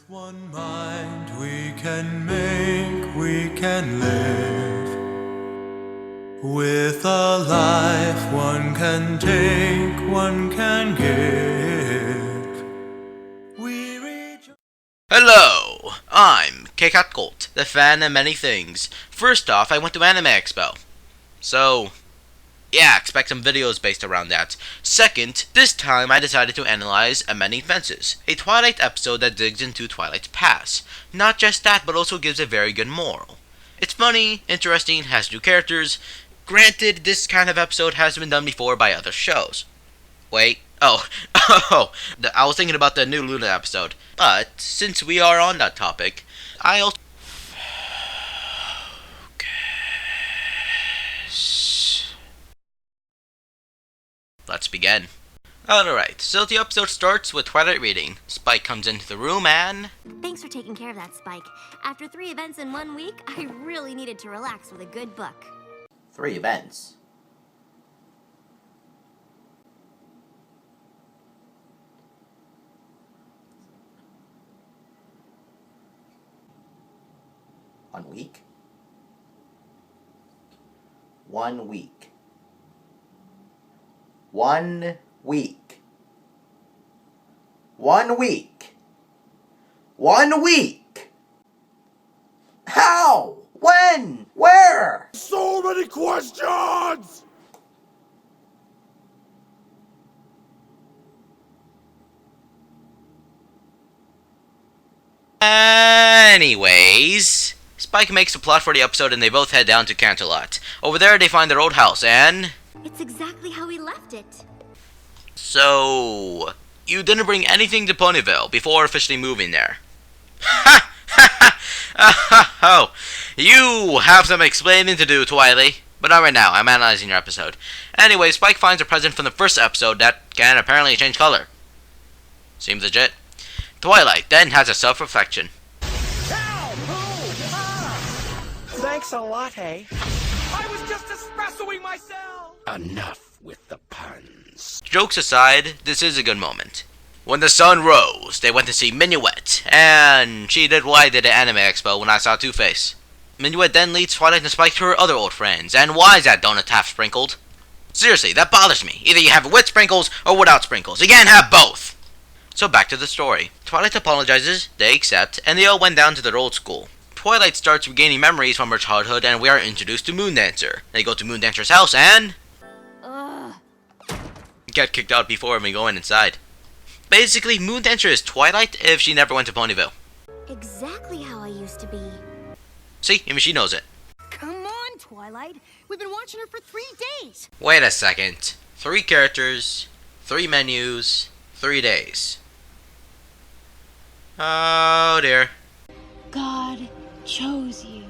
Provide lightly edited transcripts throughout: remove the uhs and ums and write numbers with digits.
One mind we can make, we can live. With a life one can take, one can give. We reach. Hello, I'm CakeHat Colt, the fan of many things. First off, I went to Anime Expo. So, yeah, expect some videos based around that. Second, this time I decided to analyze Amending Fences, a Twilight episode that digs into Twilight's past. Not just that, but also gives a very good moral. It's funny, interesting, has new characters. Granted, this kind of episode has been done before by other shows. Wait, I was thinking about the new Luna episode. But, since we are on that topic, I also... Let's begin. Alright, so the episode starts with Twilight reading. Spike comes into the room and... Thanks for taking care of that, Spike. After 3 events in 1 week, I really needed to relax with a good book. 3 events? One week? 1 week. 1 week. 1 week. 1 week. How? When? Where? So many questions! Anyways, Spike makes a plot for the episode and they both head down to Canterlot. Over there they find their old house and... It's exactly how we left it. So, you didn't bring anything to Ponyville before officially moving there. Ha! Oh, you have some explaining to do, Twilight. But not right now, I'm analyzing your episode. Anyway, Spike finds a present from the first episode that can apparently change color. Seems legit. Twilight then has a self-reflection. Thanks a lot, hey? I was just espressoing myself! Enough with the puns. Jokes aside, this is a good moment. When the sun rose, they went to see Minuet, and she did what I did at Anime Expo when I saw Two-Face. Minuet then leads Twilight and Spike to her other old friends, and why is that donut half sprinkled? Seriously, that bothers me. Either you have it with sprinkles or without sprinkles. You can't have both! So back to the story. Twilight apologizes, they accept, and they all went down to their old school. Twilight starts regaining memories from her childhood, and we are introduced to Moondancer. They go to Moondancer's house and... get kicked out before we go inside. Basically, Moondancer is Twilight if she never went to Ponyville. Exactly how I used to be. See, even she knows it. Come on, Twilight. We've been watching her for 3 days. Wait a second. 3 characters, 3 menus, 3 days. Oh dear. God chose you.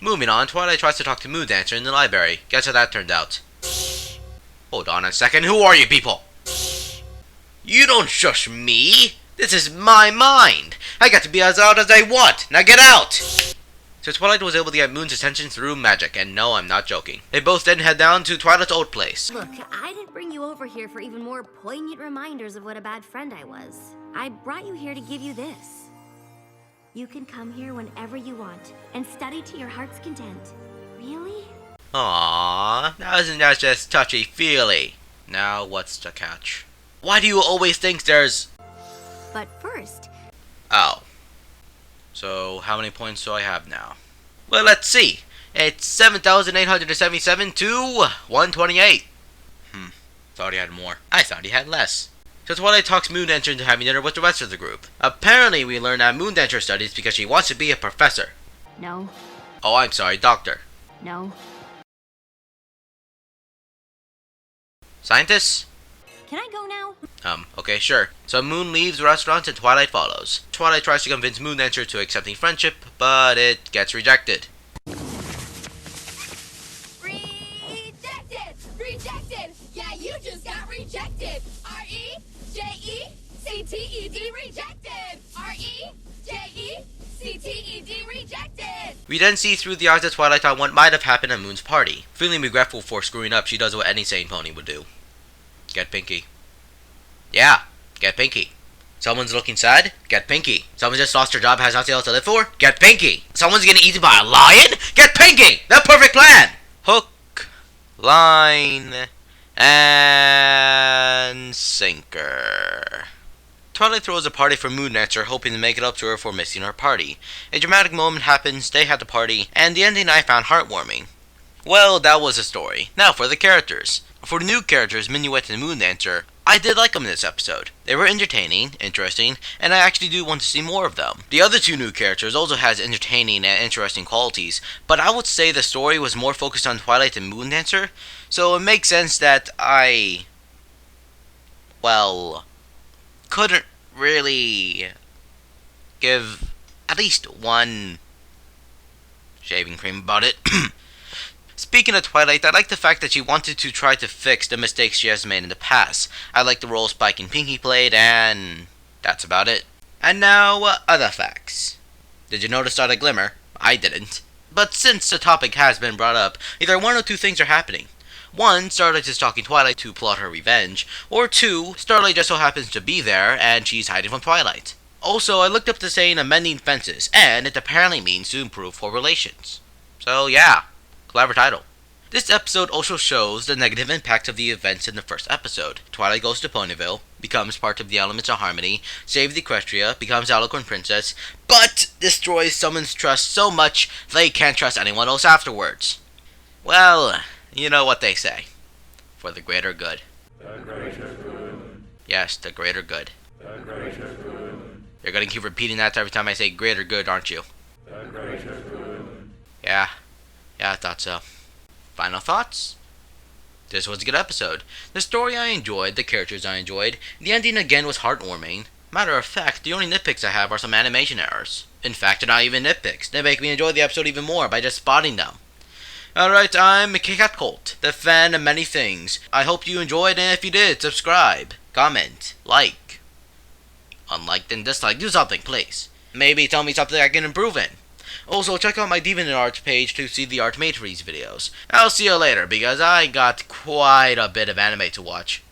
Moving on, Twilight tries to talk to Moondancer in the library. Guess how that turned out. Hold on a second, who are you people? You don't shush me! This is my mind! I get to be as loud as I want! Now get out! So Twilight was able to get Moon's attention through magic, and no, I'm not joking. They both then head down to Twilight's old place. Look, I didn't bring you over here for even more poignant reminders of what a bad friend I was. I brought you here to give you this. You can come here whenever you want, and study to your heart's content. Really? Aww, now isn't that just touchy-feely? Now what's the catch? Why do you always think there's... But first... Oh. So, how many points do I have now? Well, let's see. It's 7,877 to 128. Thought he had more. I thought he had less. So Twilight talks Moondancer into having dinner with the rest of the group. Apparently, we learn that Moondancer studies because she wants to be a professor. No. Oh, I'm sorry, doctor. No. Scientist? Can I go now? Okay, sure. So Moon leaves the restaurant and Twilight follows. Twilight tries to convince Moondancer to accepting friendship, but it gets rejected. Rejected! Rejected! Yeah, you just got rejected! R-E-J-E-C-T-E-D rejected! R-E-J-E-C-T-E-D rejected! We then see through the eyes of Twilight on what might have happened at Moon's party. Feeling regretful for screwing up, she does what any sane pony would do. Get Pinky. Yeah, Get Pinky. Someone's looking sad? Get Pinky. Someone just lost their job, has nothing else to live for? Get Pinky. Someone's getting eaten by a lion? Get Pinky! The perfect plan! Hook, line, and sinker. Twilight throws a party for Moondancer, hoping to make it up to her for missing her party. A dramatic moment happens, they had the party, and the ending I found heartwarming. Well, that was the story. Now for the characters. For the new characters, Minuet and Moondancer, I did like them in this episode. They were entertaining, interesting, and I actually do want to see more of them. The other two new characters also has entertaining and interesting qualities, but I would say the story was more focused on Twilight and Moondancer, so it makes sense that I, well, couldn't really give at least one shaving cream about it. Speaking of Twilight, I like the fact that she wanted to try to fix the mistakes she has made in the past. I like the role Spike and Pinky played, and that's about it. And now, other facts. Did you notice Starlight Glimmer? I didn't. But since the topic has been brought up, either one or two things are happening. One, Starlight is stalking Twilight to plot her revenge, or two, Starlight just so happens to be there, and she's hiding from Twilight. Also, I looked up the saying Amending Fences, and it apparently means to improve for relations. So yeah. Clever title. This episode also shows the negative impact of the events in the first episode. Twilight goes to Ponyville, becomes part of the Elements of Harmony, saves Equestria, becomes Alicorn Princess, but destroys someone's trust so much they can't trust anyone else afterwards. Well, you know what they say. For the greater good. The greater good. Yes, the greater good. The greater good. You're gonna keep repeating that every time I say greater good, aren't you? The greater good. Yeah, I thought so. Final thoughts? This was a good episode. The story I enjoyed, the characters I enjoyed. The ending again was heartwarming. Matter of fact, the only nitpicks I have are some animation errors. In fact, they're not even nitpicks. They make me enjoy the episode even more by just spotting them. Alright, I'm CakeHat Colt, the fan of many things. I hope you enjoyed, and if you did, subscribe, comment, like. Unliked and disliked, do something, please. Maybe tell me something I can improve in. Also, check out my DeviantArt page to see the art made for these videos. I'll see you later, because I got quite a bit of anime to watch.